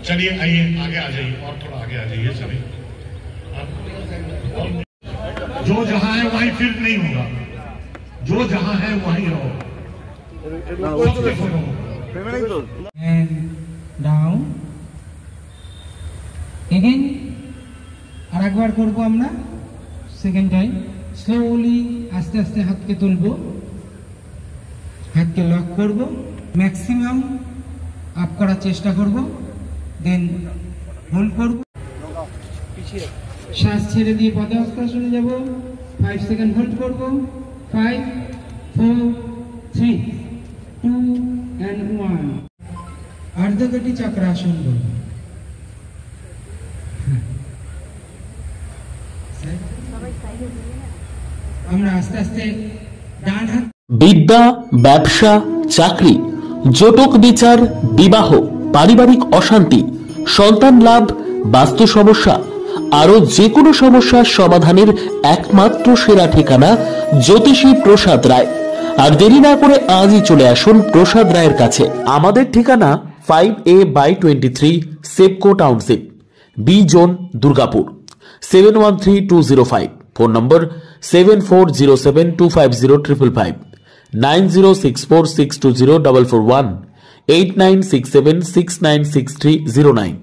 चलिए आइए आगे आ जाइए और थोड़ा आगे आ जाइए सभी। जो जहां है वहीं फिर नहीं होगा, जो जहां है वहीं रहो। And down again আর একবার করবো আমরা সেকেন্ড টাইম স্লোলি আস্তে আস্তে হাতকে তুলবো, হাতকে লক করব, ম্যাক্সিমাম আপ করার চেষ্টা করব, দেন হোল্ড করব, শ্বাস ছেড়ে দিয়ে পদ্মাসনে যাব, 5 সেকেন্ড হোল্ড করব, 5 4 3 2 and 1 अर्धगति चक्रासन করব। আমরা আস্তে আস্তে ডান হাত বিদ্যা, ব্যবসা, চাকরি, জটক বিচার, বিবাহ, পারিবারিক অশান্তি, সন্তান লাভ, বাস্তু সমস্যা, আরো যে কোনো সমস্যার সমাধানের একমাত্র সেরা ঠিকানা জ্যোতিষী প্রসাদ রায়। আর দেরি না করে আজই চলে আসুন প্রসাদ রায়ের কাছে। আমাদের ঠিকানা 5A/23 Sepco township, B zone, Durgapur, 713205। Phone number 7407250555, 9064620441, 8967696309।